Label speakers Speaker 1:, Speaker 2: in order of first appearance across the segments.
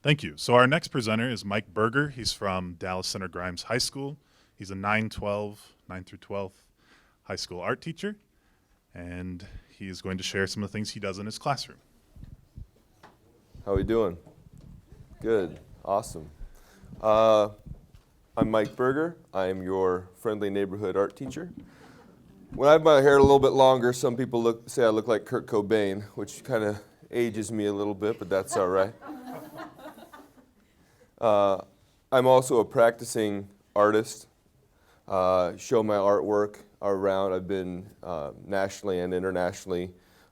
Speaker 1: Thank you. So our next presenter is Mike Burgher. He's from Dallas Center Grimes High School. He's a 9 through 12 high school art teacher, and he is going to share some of the things he does in his classroom.
Speaker 2: How are we doing? Good. Awesome. I'm Mike Burgher. I am your friendly neighborhood art teacher. When I have my hair a little bit longer, some people say I look like Kurt Cobain, which kind of ages me a little bit, but that's all right. I'm also a practicing artist. Show my artwork around. I've been nationally and internationally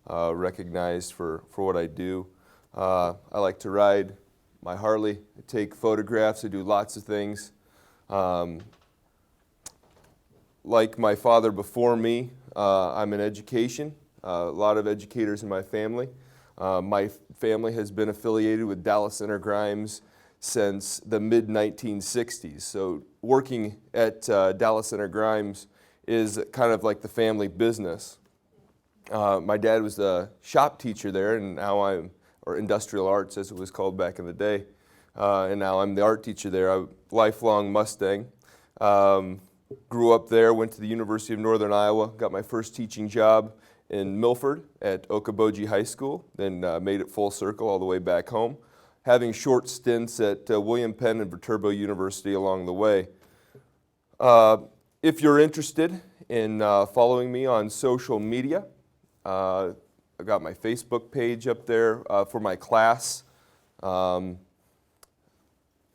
Speaker 2: recognized for what I do. I like to ride my Harley, I take photographs, I do lots of things. Like my father before me, I'm in education. A lot of educators in my family. My family has been affiliated with Dallas Center Grimes since the mid-1960s. So working at Dallas Center Grimes is kind of like the family business. My dad was the shop teacher there, and now or industrial arts as it was called back in the day. And now I'm the art teacher there. I'm a lifelong Mustang. Grew up there, went to the University of Northern Iowa, got my first teaching job in Milford at Okoboji High School, then made it full circle all the way back home, having short stints at William Penn and Viterbo University along the way. If you're interested in following me on social media, I've got my Facebook page up there for my class. And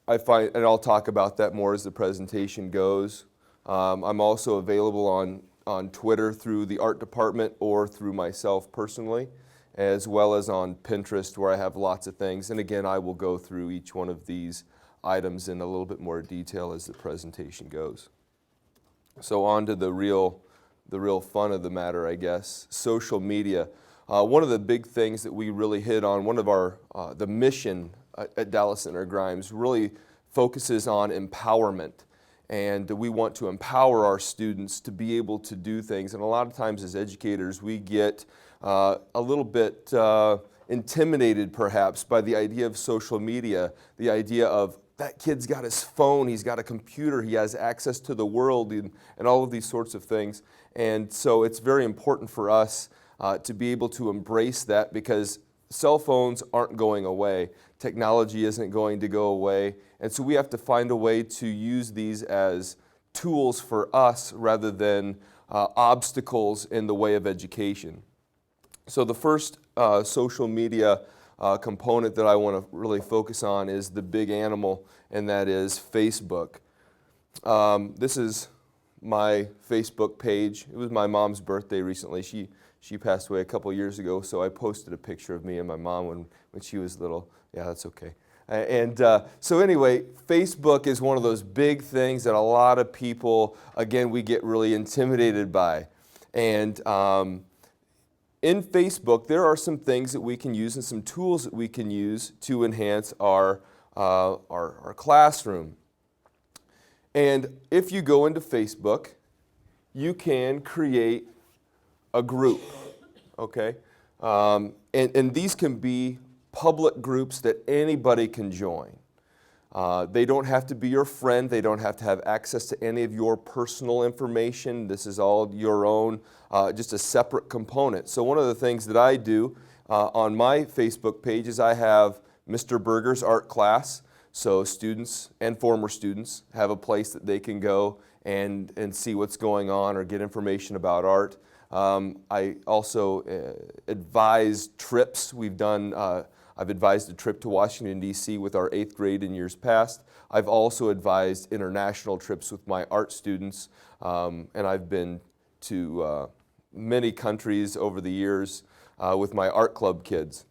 Speaker 2: I'll talk about that more as the presentation goes. I'm also available on Twitter through the art department or through myself personally, as well as on Pinterest where I have lots of things. And again, I will go through each one of these items in a little bit more detail as the presentation goes. So on to the real fun of the matter, I guess. Social media. One of the big things that we really hit on, one of our, the mission at Dallas Center Grimes really focuses on empowerment. And we want to empower our students to be able to do things. And a lot of times as educators, we get a little bit intimidated perhaps by the idea of social media, the idea of that kid's got his phone, he's got a computer, he has access to the world and all of these sorts of things. And so it's very important for us to be able to embrace that because cell phones aren't going away. Technology isn't going to go away. And so we have to find a way to use these as tools for us rather than obstacles in the way of education. So the first social media component that I want to really focus on is the big animal, and that is Facebook. This is my Facebook page. It was my mom's birthday recently. She passed away a couple years ago, so I posted a picture of me and my mom when she was little. Yeah, that's okay. And so anyway, Facebook is one of those big things that a lot of people, again, we get really intimidated by. And in Facebook, there are some things that we can use and some tools that we can use to enhance our classroom. And if you go into Facebook, you can create a group, okay? And these can be public groups that anybody can join. They don't have to be your friend. They don't have to have access to any of your personal information. This is all your own, just a separate component. So one of the things that I do on my Facebook page is I have Mr. Burgher's art class. So students and former students have a place that they can go and see what's going on or get information about art. I also advise trips. I've advised a trip to Washington, D.C. with our 8th grade in years past. I've also advised international trips with my art students, and I've been to many countries over the years with my art club kids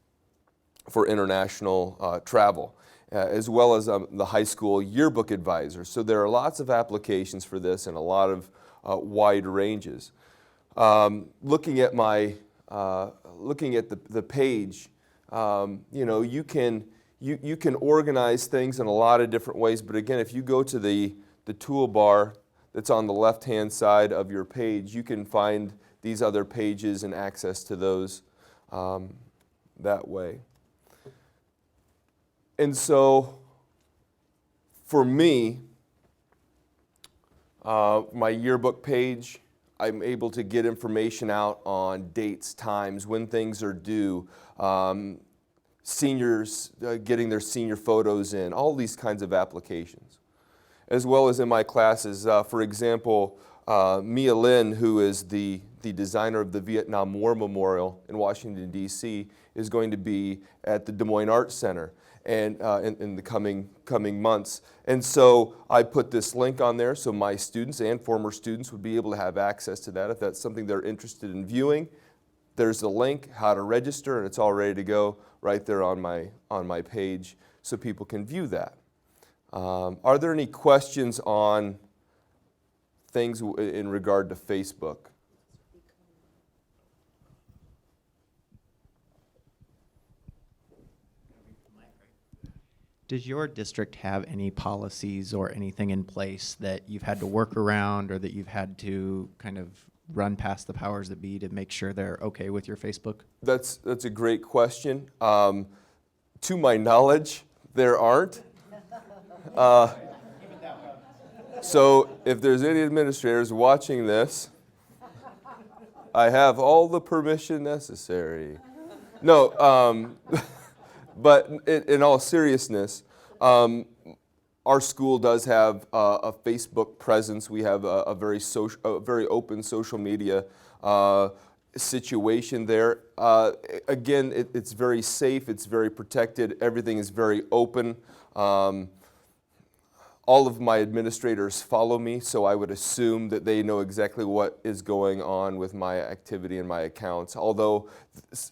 Speaker 2: for international travel, as well as the high school yearbook advisor. So there are lots of applications for this and a lot of wide ranges. Looking at the page, you can organize things in a lot of different ways. But again, if you go to the toolbar that's on the left-hand side of your page, you can find these other pages and access to those that way. And so for me, my yearbook page, I'm able to get information out on dates, times, when things are due, seniors getting their senior photos in, all these kinds of applications. As well as in my classes, for example, Mia Lin, who is the designer of the Vietnam War Memorial in Washington, D.C., is going to be at the Des Moines Arts Center and in the coming months. And so I put this link on there so my students and former students would be able to have access to that. If that's something they're interested in viewing, there's a link, how to register, and it's all ready to go right there on my page so people can view that. Are there any questions on things in regard to Facebook?
Speaker 3: Does your district have any policies or anything in place that you've had to work around or that you've had to kind of run past the powers that be to make sure they're okay with your Facebook?
Speaker 2: That's a great question. To my knowledge, there aren't. So if there's any administrators watching this, I have all the permission necessary. No, but in all seriousness, our school does have a Facebook presence. We have a very open social media situation there. Again, it's very safe. It's very protected. Everything is very open. All of my administrators follow me, so I would assume that they know exactly what is going on with my activity and my accounts, although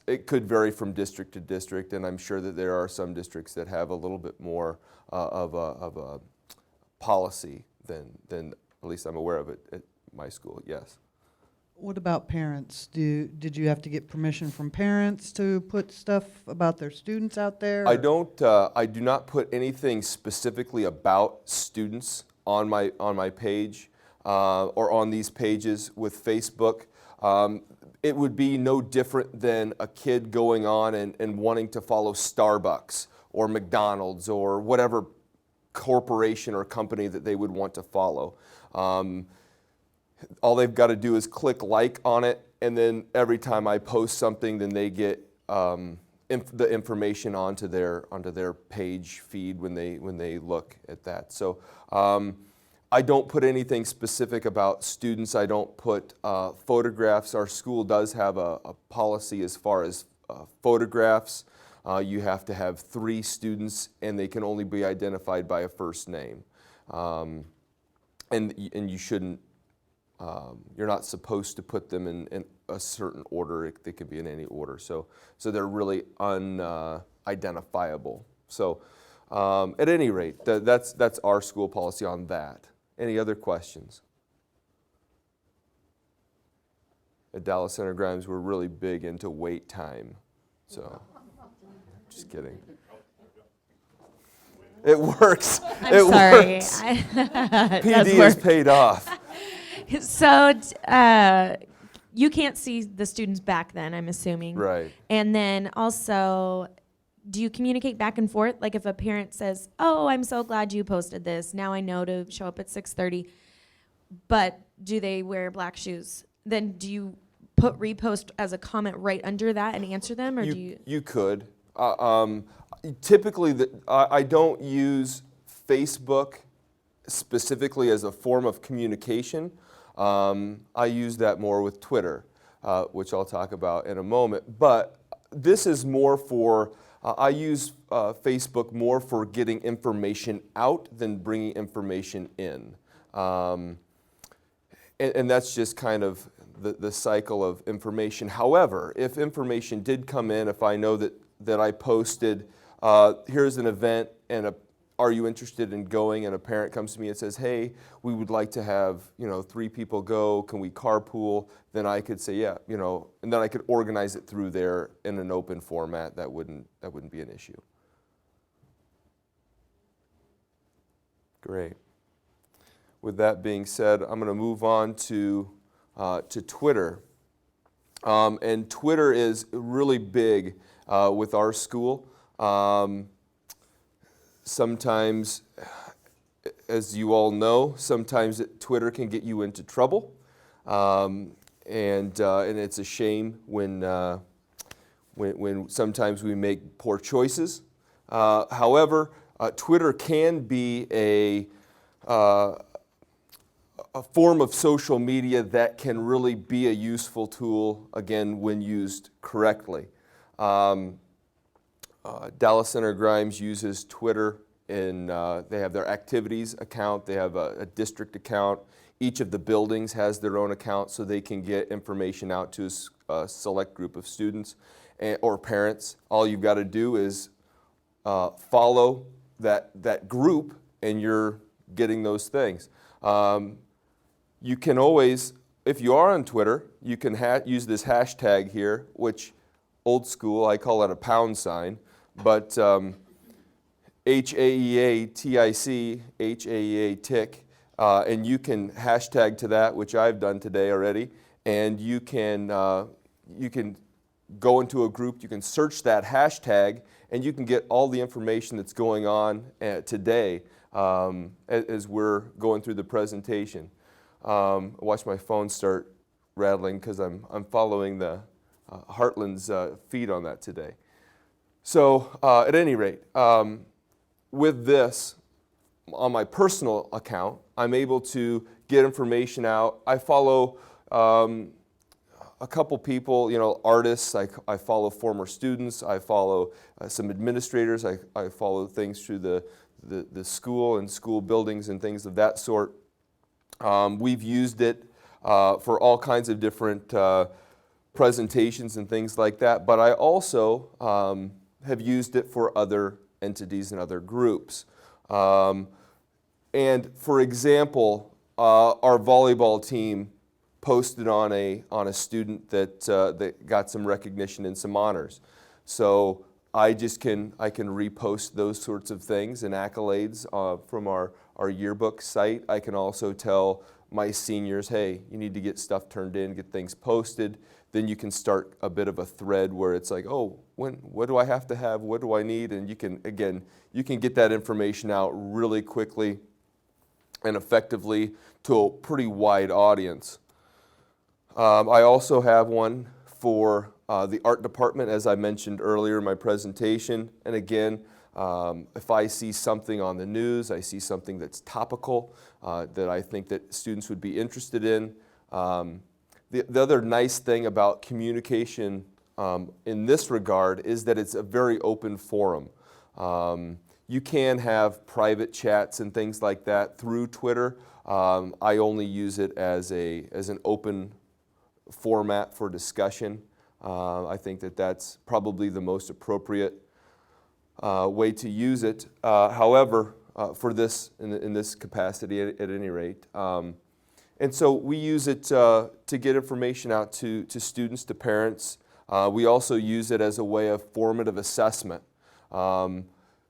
Speaker 2: it could vary from district to district, and I'm sure that there are some districts that have a little bit more of a policy than at least I'm aware of it at my school, yes.
Speaker 4: What about parents? Did you have to get permission from parents to put stuff about their students out there?
Speaker 2: I do not put anything specifically about students on my page or on these pages with Facebook. It would be no different than a kid going on and wanting to follow Starbucks or McDonald's or whatever corporation or company that they would want to follow. All they've got to do is click like on it, and then every time I post something, then they get the information onto their page feed when they look at that. So I don't put anything specific about students. I don't put photographs. Our school does have a policy as far as photographs. You have to have 3 students, and they can only be identified by a first name. And you shouldn't. You're not supposed to put them in a certain order. They could be in any order. So they're really unidentifiable. So at any rate, that's our school policy on that. Any other questions? At Dallas Center Grimes, we're really big into wait time. So just kidding. It works.
Speaker 5: I'm sorry.
Speaker 2: Works. PD is paid off.
Speaker 5: So you can't see the students back then, I'm assuming.
Speaker 2: Right.
Speaker 5: And then also, do you communicate back and forth? Like if a parent says, oh, I'm so glad you posted this. Now I know to show up at 6:30. But do they wear black shoes? Then do you put repost as a comment right under that and answer them? Or do you? You
Speaker 2: could. Typically, I don't use Facebook specifically as a form of communication. I use that more with Twitter, which I'll talk about in a moment. But this is more for, I use Facebook more for getting information out than bringing information in. And that's just kind of the cycle of information. However, if information did come in, if I know that I posted, here's an event and are you interested in going? And a parent comes to me and says, hey, we would like to have 3 people go. Can we carpool? Then I could say, yeah, and then I could organize it through there in an open format. That wouldn't be an issue. Great. With that being said, I'm going to move on to Twitter. And Twitter is really big with our school. sometimes, as you all know, sometimes Twitter can get you into trouble, and it's a shame when sometimes we make poor choices. However, Twitter can be a form of social media that can really be a useful tool, again, when used correctly. Dallas Center Grimes uses Twitter in, they have their activities account, they have a district account. Each of the buildings has their own account so they can get information out to a select group of students or parents. All you've got to do is follow that group and you're getting those things. You can always, if you are on Twitter, you can use this hashtag here, which old school, I call it a pound sign, but HAEA TIC, HAEA TIC, and you can hashtag to that, which I've done today already, and you can go into a group, you can search that hashtag, and you can get all the information that's going on today as we're going through the presentation. Watch my phone start rattling because I'm following the Heartland's feed on that today. So at any rate, with this, on my personal account, I'm able to get information out. I follow a couple people, artists. I follow former students. I follow some administrators. I follow things through the school and school buildings and things of that sort. We've used it for all kinds of different presentations and things like that, but I also have used it for other entities and other groups. And for example, our volleyball team posted on a student that got some recognition and some honors. So I can repost those sorts of things and accolades from our yearbook site. I can also tell my seniors, hey, you need to get stuff turned in, get things posted. Then you can start a bit of a thread where it's like, oh, what do I have to have? What do I need? And you can get that information out really quickly and effectively to a pretty wide audience. I also have one for the art department, as I mentioned earlier in my presentation. And again, if I see something on the news, I see something that's topical that I think that students would be interested in. The other nice thing about communication in this regard is that it's a very open forum. You can have private chats and things like that through Twitter. I only use it as an open format for discussion. I think that that's probably the most appropriate way to use it. However, for this in this capacity at any rate. And so we use it to get information out to students, to parents. We also use it as a way of formative assessment.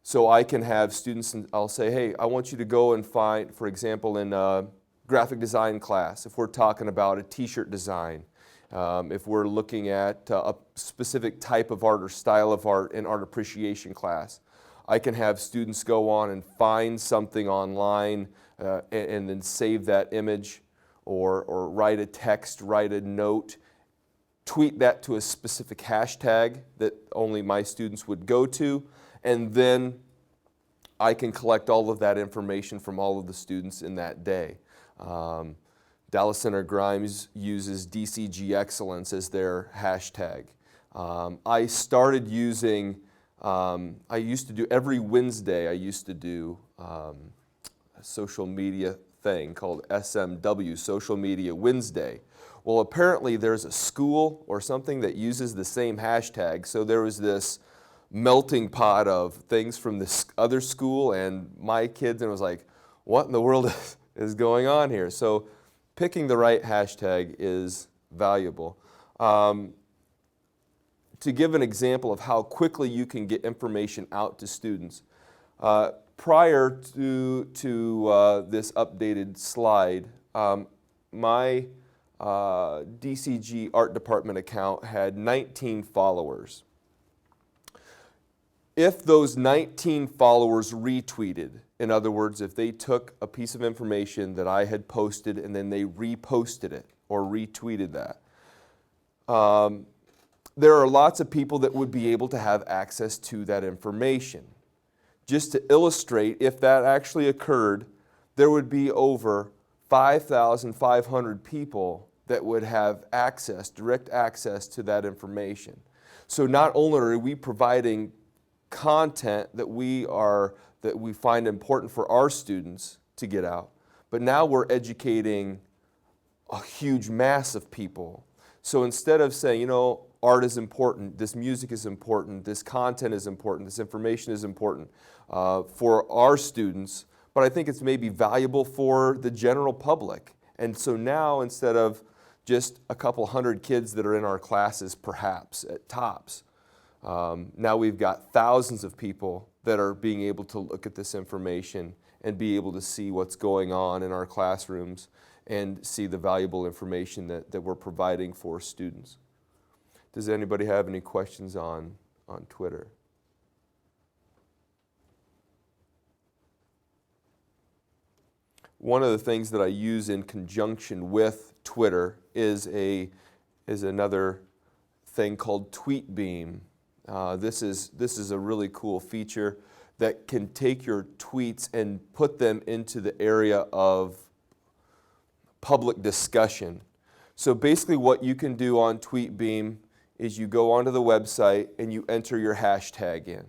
Speaker 2: So I can have students, and I'll say, hey, I want you to go and find, for example, in a graphic design class, if we're talking about a t-shirt design, if we're looking at a specific type of art or style of art in art appreciation class, I can have students go on and find something online and then save that image or write a text, write a note, tweet that to a specific hashtag that only my students would go to, and then I can collect all of that information from all of the students in that day. Dallas Center Grimes uses DCG Excellence as their hashtag. I started using, I used to do, every Wednesday I used to do a social media thing called SMW, Social Media Wednesday. Well, apparently there's a school or something that uses the same hashtag, so there was this melting pot of things from this other school and my kids, and it was like, what in the world is going on here? So picking the right hashtag is valuable. To give an example of how quickly you can get information out to students, prior to this updated slide, my DCG Art Department account had 19 followers. if those 19 followers retweeted, in other words, if they took a piece of information that I had posted and then they reposted it or retweeted that, there are lots of people that would be able to have access to that information. Just to illustrate, if that actually occurred, there would be over 5,500 people that would have access, direct access to that information. So not only are we providing content that we find important for our students to get out, but now we're educating a huge mass of people. So instead of saying, you know, art is important, this music is important, this content is important, this information is important for our students, but I think it's maybe valuable for the general public. And so now, instead of just a couple hundred kids that are in our classes, perhaps, at tops, now we've got thousands of people that are being able to look at this information and be able to see what's going on in our classrooms and see the valuable information that we're providing for students. Does anybody have any questions on Twitter? One of the things that I use in conjunction with Twitter is another thing called TweetBeam. This is a really cool feature that can take your tweets and put them into the area of public discussion. So basically what you can do on TweetBeam is you go onto the website and you enter your hashtag in.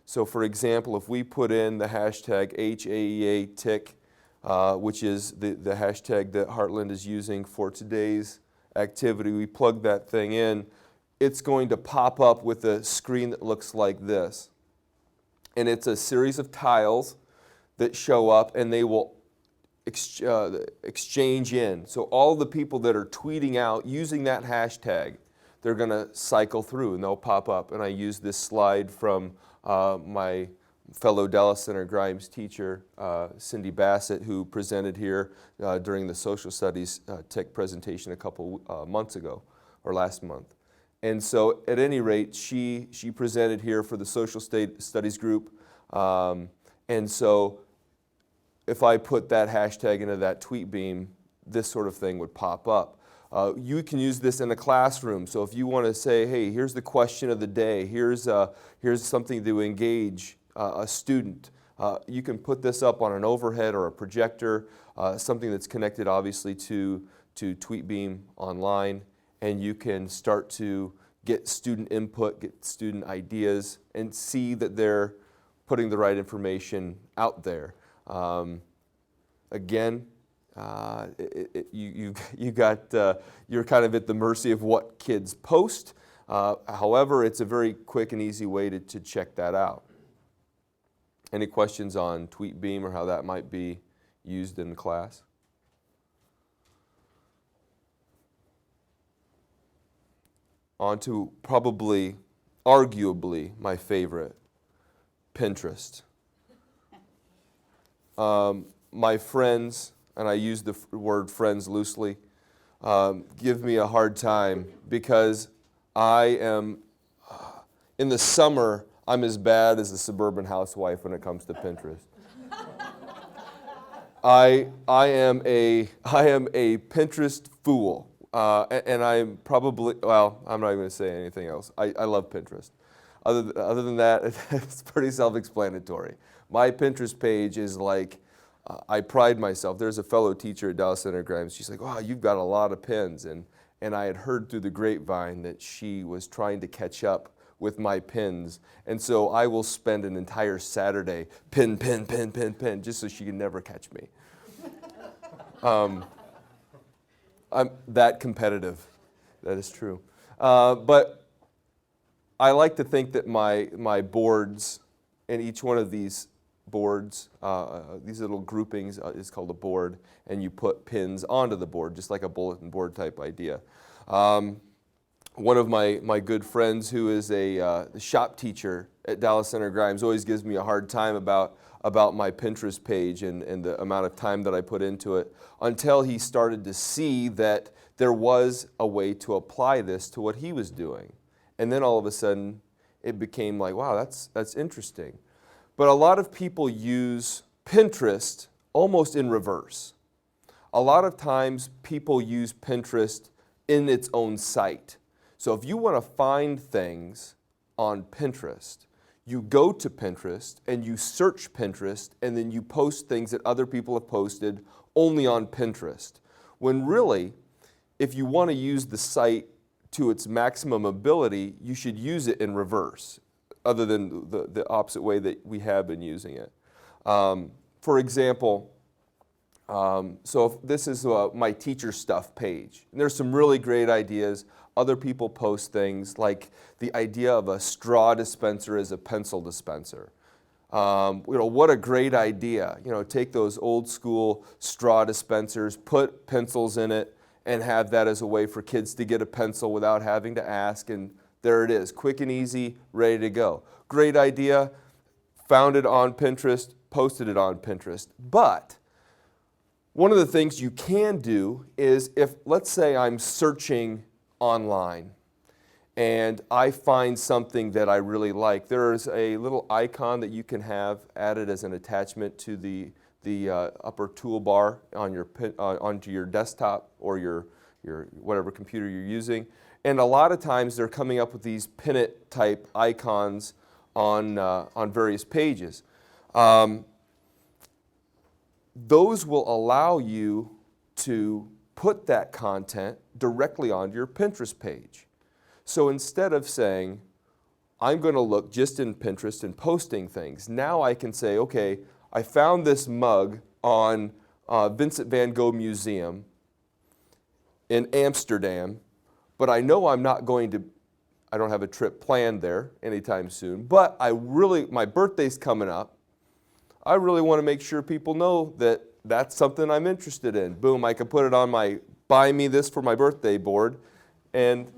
Speaker 2: So for example, if we put in the hashtag HAEA TIC, which is the hashtag that Heartland is using for today's activity, we plug that thing in, it's going to pop up with a screen that looks like this. And it's a series of tiles that show up and they will exchange in. So all the people that are tweeting out using that hashtag, they're going to cycle through and they'll pop up. And I use this slide from my fellow Dallas Center Grimes teacher, Cindy Bassett, who presented here during the social studies TIC presentation a couple months ago, or last month. And so at any rate, she presented here for the social studies group. And so if I put that hashtag into that TweetBeam, this sort of thing would pop up. You can use this in a classroom. So if you want to say, hey, here's the question of the day, here's something to engage a student, you can put this up on an overhead or a projector, something that's connected obviously to TweetBeam online, and you can start to get student input, get student ideas, and see that they're putting the right information out there. Again, you're kind of at the mercy of what kids post. However, it's a very quick and easy way to check that out. Any questions on TweetBeam or how that might be used in class? On to probably, arguably, my favorite, Pinterest. My friends, and I use the word friends loosely, give me a hard time because I am, in the summer, I'm as bad as a suburban housewife when it comes to Pinterest. I am a Pinterest fool. And I'm probably, well, I'm not even going to say anything else. I love Pinterest. Other than that, it's pretty self-explanatory. My Pinterest page is like, I pride myself. There's a fellow teacher at Dallas Center Grimes. She's like, wow, you've got a lot of pins. And I had heard through the grapevine that she was trying to catch up with my pins. And so I will spend an entire Saturday pin, just so she can never catch me. I'm that competitive. That is true. But I like to think that my boards, and each one of these boards, these little groupings is called a board, and you put pins onto the board, just like a bulletin board type idea. One of my good friends who is a shop teacher at Dallas Center Grimes always gives me a hard time about my Pinterest page and the amount of time that I put into it, until he started to see that there was a way to apply this to what he was doing. And then all of a sudden, it became like, wow, that's interesting. But a lot of people use Pinterest almost in reverse. A lot of times people use Pinterest in its own site. So if you want to find things on Pinterest, you go to Pinterest and you search Pinterest and then you post things that other people have posted only on Pinterest. When really, if you want to use the site to its maximum ability, you should use it in reverse, other than the opposite way that we have been using it. For example, so if this is my teacher stuff page. And there's some really great ideas. Other people post things like the idea of a straw dispenser as a pencil dispenser. What a great idea. Take those old school straw dispensers, put pencils in it, and have that as a way for kids to get a pencil without having to ask. And there it is, quick and easy, ready to go. Great idea, found it on Pinterest, posted it on Pinterest. But one of the things you can do is if, let's say I'm searching online and I find something that I really like, there's a little icon that you can have added as an attachment to the upper toolbar on onto your desktop or your whatever computer you're using. And a lot of times they're coming up with these pin it type icons on various pages. Those will allow you to put that content directly onto your Pinterest page. So instead of saying, I'm going to look just in Pinterest and posting things, now I can say, okay, I found this mug on Vincent van Gogh Museum in Amsterdam, but I know I don't have a trip planned there anytime soon, but my birthday's coming up. I really want to make sure people know that that's something I'm interested in. Boom, I can put it on my buy me this for my birthday board, and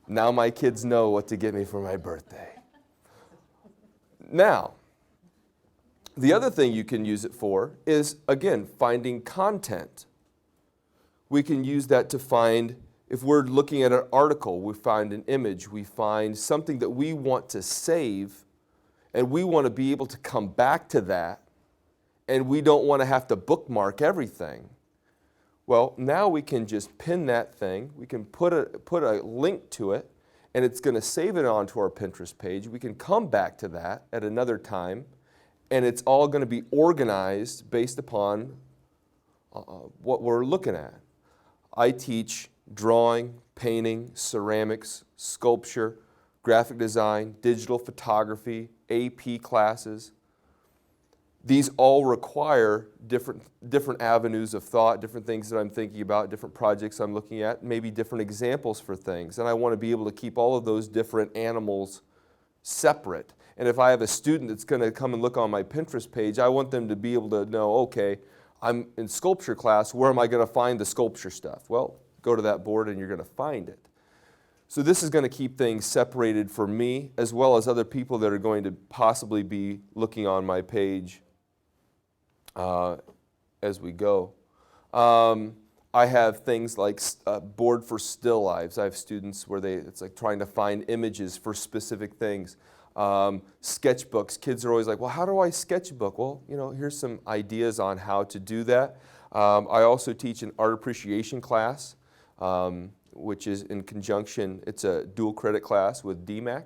Speaker 2: now my kids know what to get me for my birthday. Now, the other thing you can use it for is, again, finding content. We can use that to find, if we're looking at an article, we find an image, we find something that we want to save, and we want to be able to come back to that, and we don't want to have to bookmark everything. Well, now we can just pin that thing, we can put a link to it, and it's going to save it onto our Pinterest page. We can come back to that at another time, and it's all going to be organized based upon what we're looking at. I teach drawing, painting, ceramics, sculpture, graphic design, digital photography, AP classes. These all require different avenues of thought, different things that I'm thinking about, different projects I'm looking at, maybe different examples for things. And I want to be able to keep all of those different animals separate. And if I have a student that's going to come and look on my Pinterest page, I want them to be able to know, okay, I'm in sculpture class, where am I going to find the sculpture stuff? Well, go to that board and you're going to find it. So this is going to keep things separated for me, as well as other people that are going to possibly be looking on my page as we go. I have things like a board for still lives. I have students where it's like trying to find images for specific things. Sketchbooks. Kids are always like, well, how do I sketchbook? Well, here's some ideas on how to do that. I also teach an art appreciation class, which is in conjunction, it's a dual credit class with DMAC.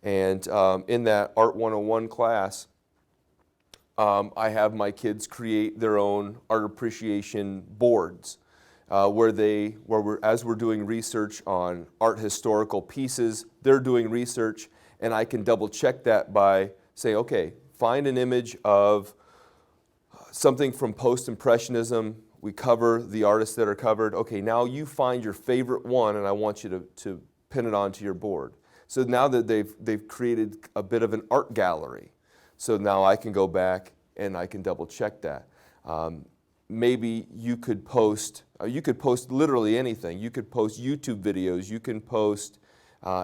Speaker 2: And in that Art 101 class, I have my kids create their own art appreciation boards as we're doing research on art historical pieces, they're doing research, and I can double check that by saying, okay, find an image of something from post-impressionism. We cover the artists that are covered. Okay, now you find your favorite one, and I want you to pin it onto your board. So now that they've created a bit of an art gallery, so now I can go back and I can double check that. Maybe you could post literally anything. You could post YouTube videos. You can post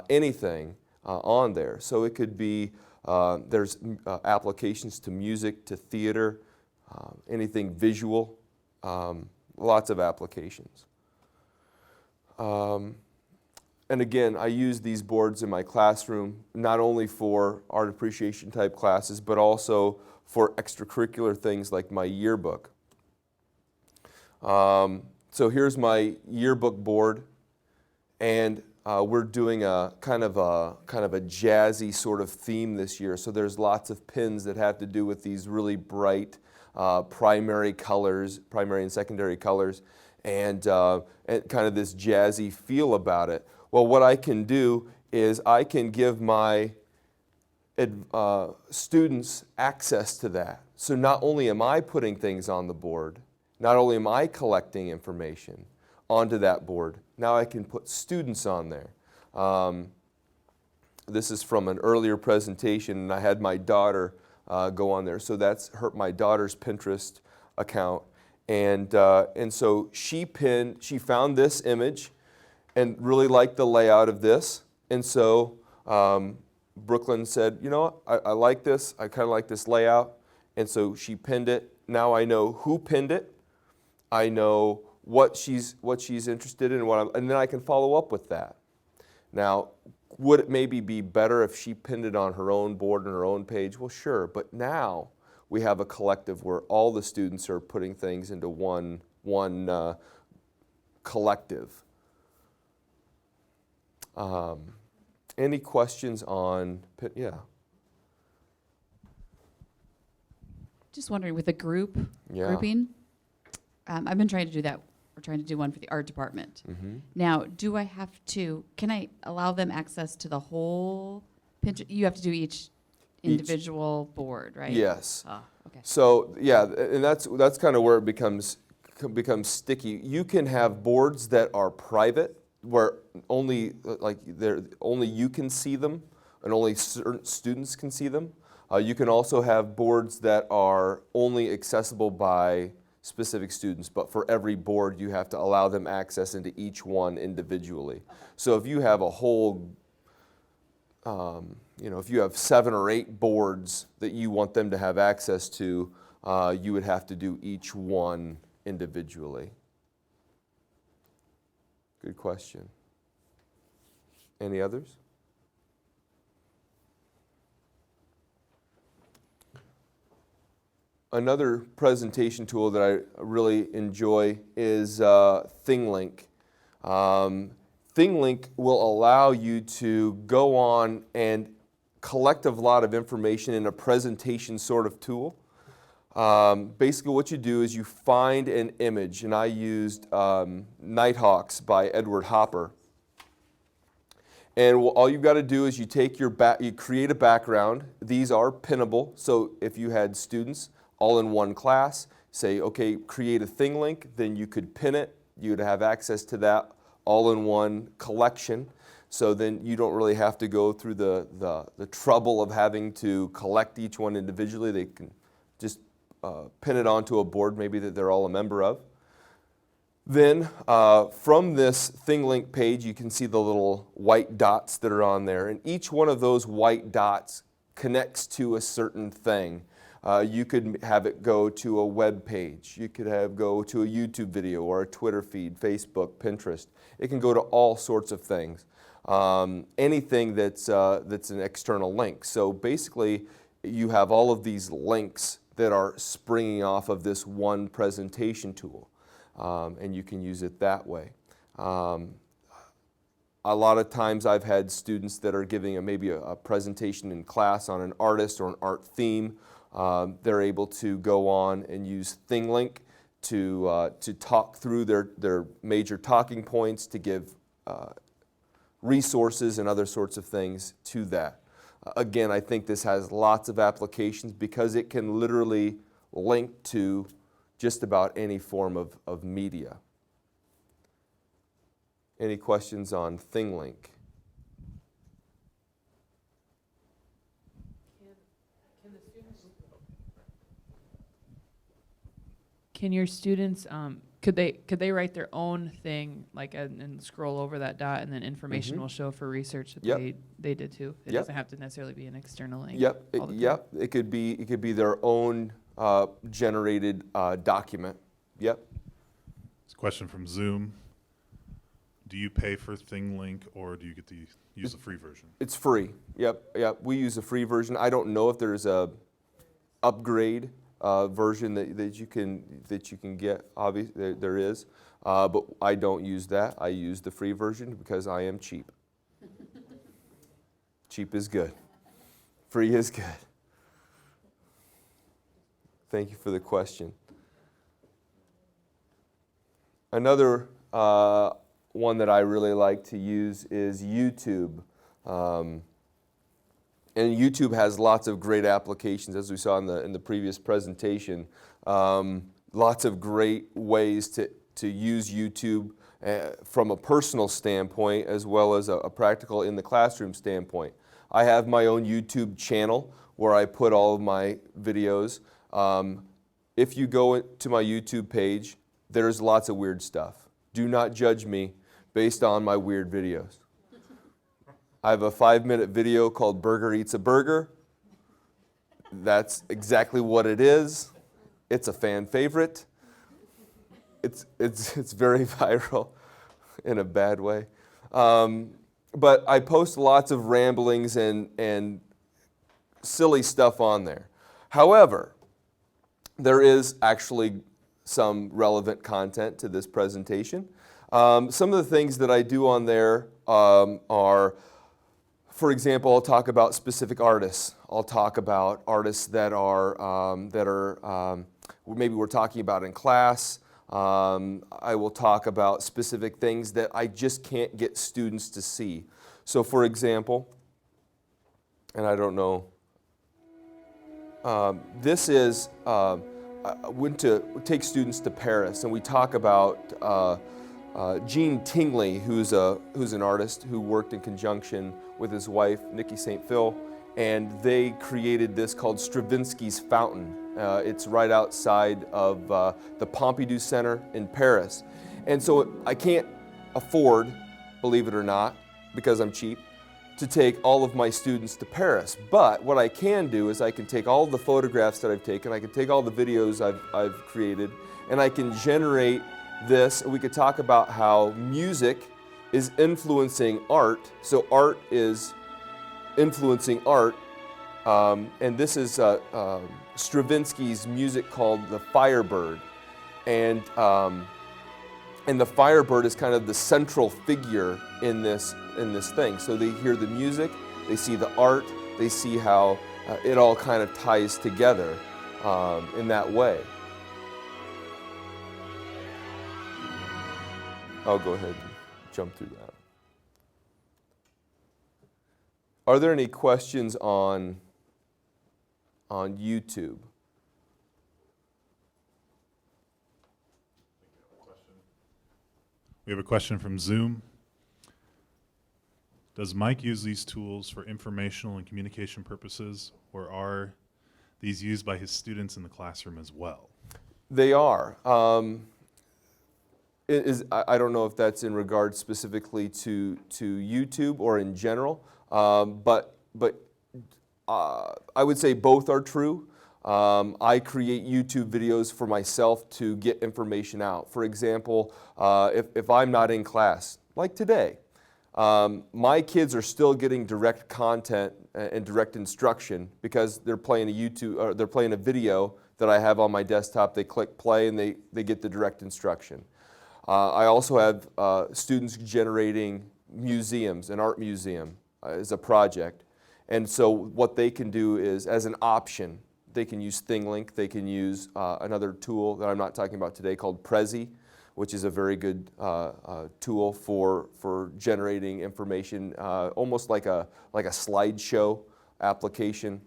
Speaker 2: anything on there. So it could be there's applications to music, to theater, anything visual. Lots of applications. And again, I use these boards in my classroom, not only for art appreciation type classes, but also for extracurricular things like my yearbook. So here's my yearbook board, and we're doing a kind of a jazzy sort of theme this year. So there's lots of pins that have to do with these really bright primary colors, primary and secondary colors, and kind of this jazzy feel about it. Well, what I can do is I can give my students access to that. So not only am I putting things on the board, not only am I collecting information onto that board, now I can put students on there. This is from an earlier presentation, and I had my daughter go on there. So that's my daughter's Pinterest account. And so she found this image and really liked the layout of this. And so Brooklyn said, you know what, I like this. I kind of like this layout. And so she pinned it. Now I know who pinned it. I know what she's interested in, and then I can follow up with that. Now, would it maybe be better if she pinned it on her own board and her own page? Well, sure. But now we have a collective where all the students are putting things into one collective. Any questions on, yeah?
Speaker 6: Just wondering, with a grouping, I've been trying to do that. We're trying to do one for the art department.
Speaker 2: Mm-hmm.
Speaker 6: Now, can I allow them access to the whole Pinterest? You have to do each individual board, right?
Speaker 2: Yes.
Speaker 6: Ah, okay.
Speaker 2: So yeah, and that's kind of where it becomes sticky. You can have boards that are private, where only you can see them, and only certain students can see them. You can also have boards that are only accessible by specific students, but for every board you have to allow them access into each one individually. So if you have a whole, if you have 7 or 8 boards that you want them to have access to, you would have to do each one individually. Good question. Any others? Another presentation tool that I really enjoy is ThingLink. ThingLink will allow you to go on and collect a lot of information in a presentation sort of tool. Basically what you do is you find an image, and I used Nighthawks by Edward Hopper. And all you've got to do is you take you create a background. These are pinnable, so if you had students all in one class, say, okay, create a ThingLink, then you could pin it. You would have access to that all in one collection. So then you don't really have to go through the trouble of having to collect each one individually. They can just pin it onto a board maybe that they're all a member of. Then from this ThingLink page, you can see the little white dots that are on there. And each one of those white dots connects to a certain thing. You could have it go to a web page. You could go to a YouTube video or a Twitter feed, Facebook, Pinterest. It can go to all sorts of things. Anything that's an external link. So basically, you have all of these links that are springing off of this one presentation tool, and you can use it that way. A lot of times I've had students that are giving maybe a presentation in class on an artist or an art theme. They're able to go on and use ThingLink to talk through their major talking points, to give resources and other sorts of things to that. Again, I think this has lots of applications because it can literally link to just about any form of media. Any questions on ThingLink?
Speaker 7: Can your students, could they write their own thing, like and scroll over that dot, and then information will show for research that they did too? It doesn't have to necessarily be an external link.
Speaker 2: It could be their own generated document. Yep.
Speaker 1: This question from Zoom. Do you pay for ThingLink or do you get to use the free version?
Speaker 2: It's free. Yep. We use a free version. I don't know if there's a upgrade version that you can get. Obviously, there is, but I don't use that. I use the free version because I am cheap. Cheap is good. Free is good. Thank you for the question. Another one that I really like to use is YouTube. And YouTube has lots of great applications, as we saw in the previous presentation. Lots of great ways to use YouTube from a personal standpoint as well as a practical in the classroom standpoint. I have my own YouTube channel where I put all of my videos. If you go to my YouTube page, there's lots of weird stuff. Do not judge me based on my weird videos. I have a 5-minute video called Burgher Eats a Burger. That's exactly what it is. It's a fan favorite. It's very viral in a bad way. But I post lots of ramblings and silly stuff on there. However, there is actually some relevant content to this presentation. Some of the things that I do on there are, for example, I'll talk about specific artists. I'll talk about artists that maybe we're talking about in class. I will talk about specific things that I just can't get students to see. So, for example, and I don't know, this is, I went to take students to Paris, and we talk about Gene Tingley, who's an artist who worked in conjunction with his wife, Nikki St. Phil, and they created this called Stravinsky's Fountain. It's right outside of the Pompidou Center in Paris. And so I can't afford, believe it or not, because I'm cheap, to take all of my students to Paris. But what I can do is I can take all of the photographs that I've taken, I can take all the videos I've created, and I can generate this. We could talk about how music is influencing art. So art is influencing art. And this is Stravinsky's music called the Firebird. And the Firebird is kind of the central figure in this thing. So they hear the music, they see the art, they see how it all kind of ties together in that way. I'll go ahead and jump through that. Are there any questions on YouTube?
Speaker 1: We have a question from Zoom. Does Mike use these tools for informational and communication purposes, or are these used by his students in the classroom as well?
Speaker 2: They are. I don't know if that's in regard specifically to YouTube or in general, but I would say both are true. I create YouTube videos for myself to get information out. For example, if I'm not in class, like today, my kids are still getting direct content and direct instruction because they're playing they're playing a video that I have on my desktop. They click play and they get the direct instruction. I also have students generating museums, an art museum as a project. And so what they can do is, as an option, they can use ThingLink. They can use another tool that I'm not talking about today called Prezi, which is a very good tool for generating information, almost like a slideshow application.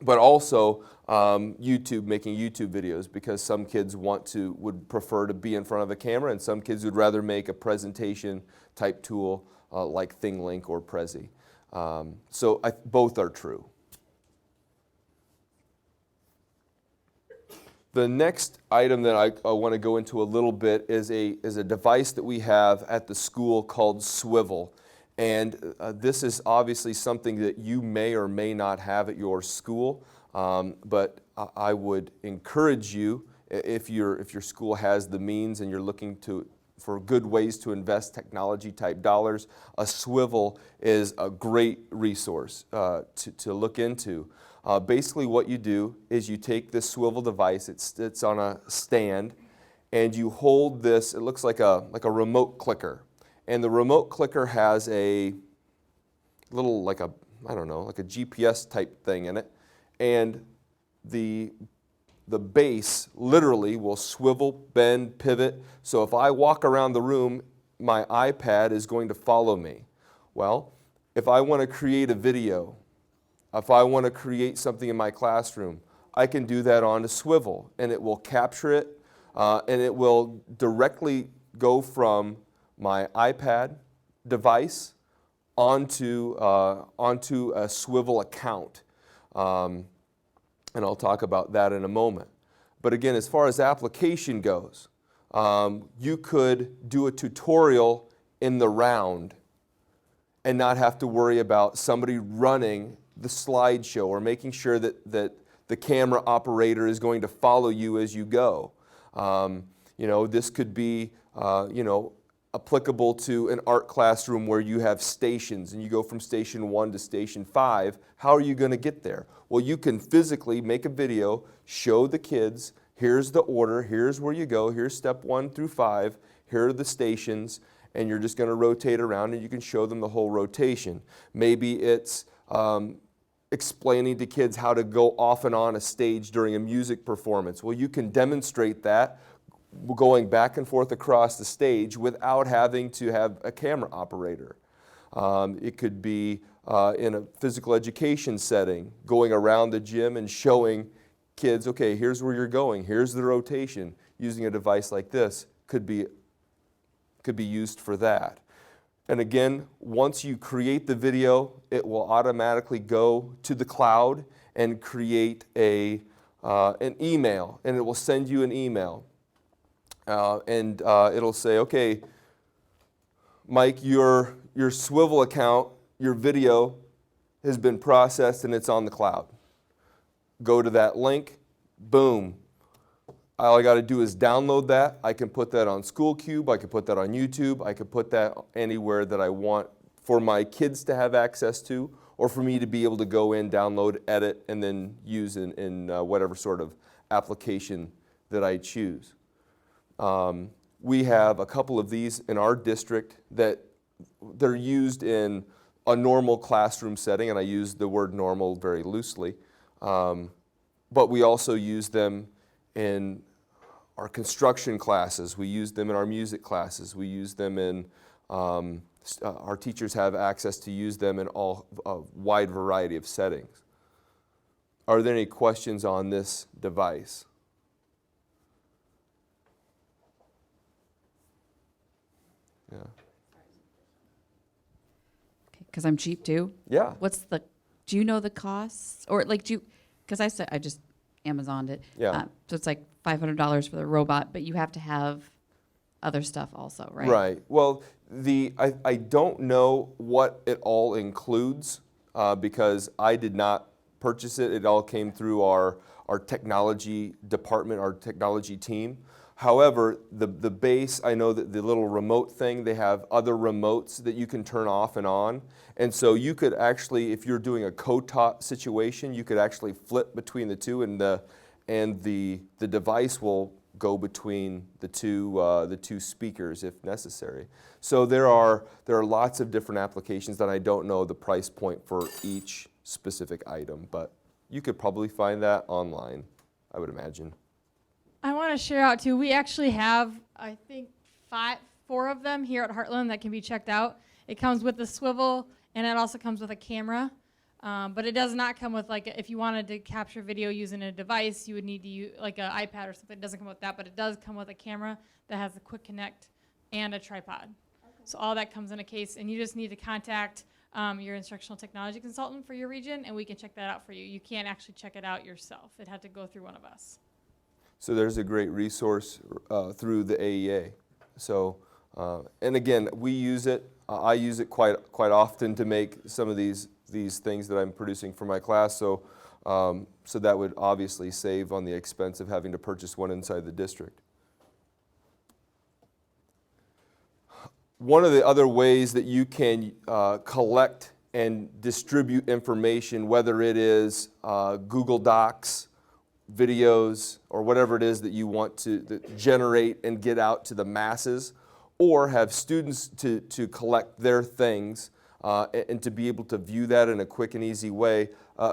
Speaker 2: But also YouTube, making YouTube videos, because some kids would prefer to be in front of a camera, and some kids would rather make a presentation type tool like ThingLink or Prezi. So both are true. The next item that I want to go into a little bit is a device that we have at the school called Swivel. And this is obviously something that you may or may not have at your school, but I would encourage you, if your school has the means and you're looking for good ways to invest technology type dollars, a Swivel is a great resource to look into. Basically what you do is you take this swivel device, it's on a stand, and you hold this, it looks like a remote clicker. And the remote clicker has a little, like a GPS type thing in it. And the base literally will swivel, bend, pivot. So if I walk around the room, my iPad is going to follow me. Well, if I want to create a video, if I want to create something in my classroom, I can do that on a swivel, and it will capture it, and it will directly go from my iPad device onto a Swivel account. And I'll talk about that in a moment. But again, as far as application goes, you could do a tutorial in the round and not have to worry about somebody running the slideshow or making sure that the camera operator is going to follow you as you go. This could be, applicable to an art classroom where you have stations and you go from station 1 to station 5. How are you going to get there? Well, you can physically make a video, show the kids, here's the order, here's where you go, here's step 1 through 5, here are the stations, and you're just going to rotate around and you can show them the whole rotation. Maybe it's explaining to kids how to go off and on a stage during a music performance. Well, you can demonstrate that going back and forth across the stage without having to have a camera operator. It could be in a physical education setting, going around the gym and showing kids, okay, here's where you're going, here's the rotation. Using a device like this could be used for that. And again, once you create the video, it will automatically go to the cloud and create an email, and it will send you an email. And it'll say, okay, Mike, your Swivel account, your video has been processed and it's on the cloud. Go to that link, boom. All I got to do is download that. I can put that on SchoolCube, I can put that on YouTube, I can put that anywhere that I want for my kids to have access to, or for me to be able to go in, download, edit, and then use in whatever sort of application that I choose. We have a couple of these in our district that they're used in a normal classroom setting, and I use the word normal very loosely, but we also use them in our construction classes, we use them in our music classes, we use them in, our teachers have access to use them in a wide variety of settings. Are there any questions on this device? Yeah.
Speaker 6: Because I'm cheap too.
Speaker 2: Yeah.
Speaker 6: Do you know the costs? Or because I just Amazoned it.
Speaker 2: Yeah.
Speaker 6: So it's like $500 for the robot, but you have to have other stuff also, right?
Speaker 2: Right. Well, I don't know what it all includes because I did not purchase it. It all came through our technology department, our technology team. However, the base, I know that the little remote thing, they have other remotes that you can turn off and on. And so you could actually, if you're doing a co-taught situation, you could actually flip between the two, and the device will go between the two speakers if necessary. So there are lots of different applications that I don't know the price point for each specific item, but you could probably find that online, I would imagine.
Speaker 8: I want to share out too. We actually have, I think, 4 of them here at Heartland that can be checked out. It comes with the swivel, and it also comes with a camera. But it does not come with, like, if you wanted to capture video using a device, you would need to use like an iPad or something. It doesn't come with that, but it does come with a camera that has a quick connect and a tripod. Okay. So all that comes in a case, and you just need to contact your instructional technology consultant for your region, and we can check that out for you. You can't actually check it out yourself. It had to go through one of us.
Speaker 2: So there's a great resource through the AEA. So, and again, we use it. I use it quite often to make some of these things that I'm producing for my class. So, so that would obviously save on the expense of having to purchase one inside the district. One of the other ways that you can collect and distribute information, whether it is Google Docs, videos, or whatever it is that you want to generate and get out to the masses, or have students to collect their things and to be able to view that in a quick and easy way,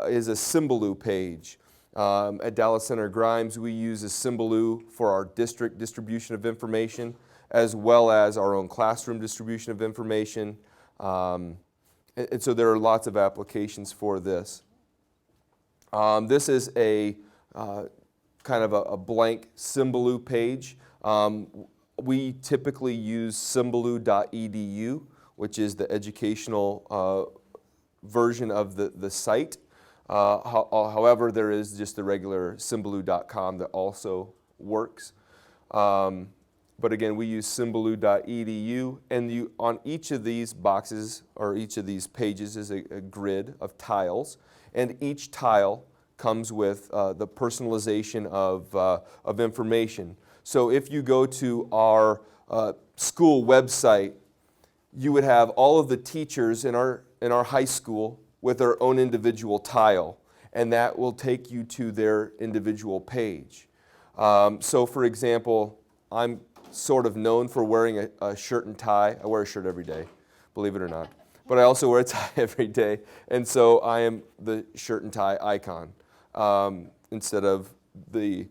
Speaker 2: is a Symbolooh page. At Dallas Center Grimes, we use a Symbolooh for our district distribution of information, as well as our own classroom distribution of information. And so there are lots of applications for this. This is a kind of a blank Symbolooh page. We typically use Symbolooh.edu, which is the educational version of the site. However, there is just the regular Symbolooh.com that also works. But again, we use Symbolooh.edu, and on each of these boxes, or each of these pages, is a grid of tiles, and each tile comes with the personalization of information. So if you go to our school website, you would have all of the teachers in our high school with their own individual tile, and that will take you to their individual page. So for example, I'm sort of known for wearing a shirt and tie. I wear a shirt every day, believe it or not. But I also wear a tie every day, and so I am the shirt and tie icon instead of the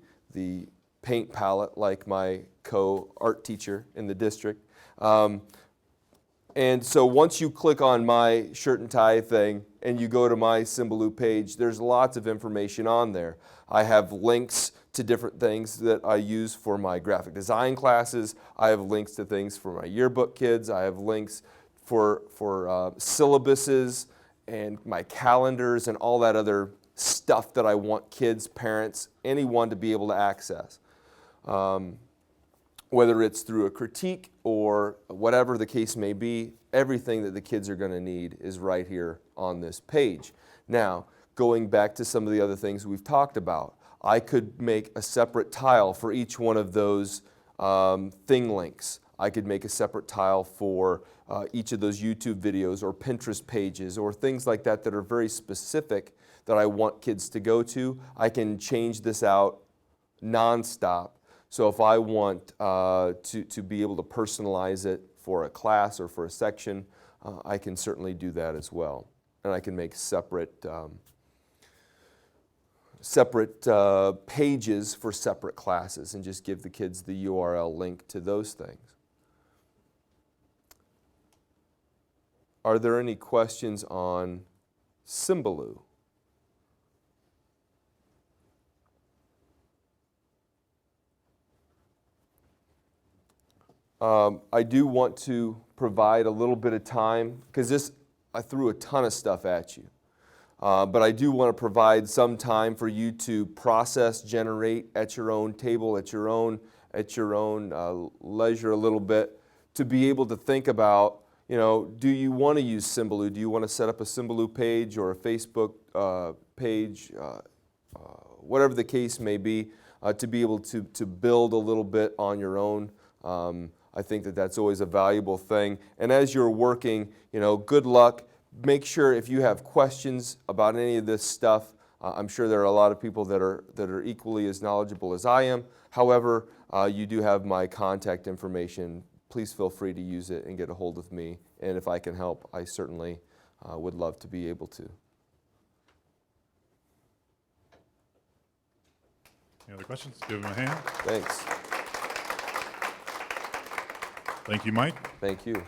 Speaker 2: paint palette like my co-art teacher in the district. And so once you click on my shirt and tie thing and you go to my Symbolooh page, there's lots of information on there. I have links to different things that I use for my graphic design classes. I have links to things for my yearbook kids. I have links for syllabuses and my calendars and all that other stuff that I want kids, parents, anyone to be able to access. Whether it's through a critique or whatever the case may be, everything that the kids are going to need is right here on this page. Now, going back to some of the other things we've talked about, I could make a separate tile for each one of those ThingLinks. I could make a separate tile for each of those YouTube videos or Pinterest pages or things like that that are very specific that I want kids to go to. I can change this out nonstop. So if I want to be able to personalize it for a class or for a section, I can certainly do that as well. And I can make separate pages for separate classes and just give the kids the URL link to those things. Are there any questions on Symbolooh? I do want to provide a little bit of time, because I threw a ton of stuff at you. But I do want to provide some time for you to process, generate at your own table, at your own leisure a little bit, to be able to think about, do you want to use Symbolooh? Do you want to set up a Symbolooh page or a Facebook page, whatever the case may be, to be able to build a little bit on your own. I think that that's always a valuable thing. And as you're working, good luck. Make sure if you have questions about any of this stuff, I'm sure there are a lot of people that are equally as knowledgeable as I am. However, you do have my contact information. Please feel free to use it and get a hold of me. And if I can help, I certainly would love to be able to.
Speaker 1: Any other questions? Give him a hand.
Speaker 2: Thanks.
Speaker 1: Thank you, Mike.
Speaker 2: Thank you.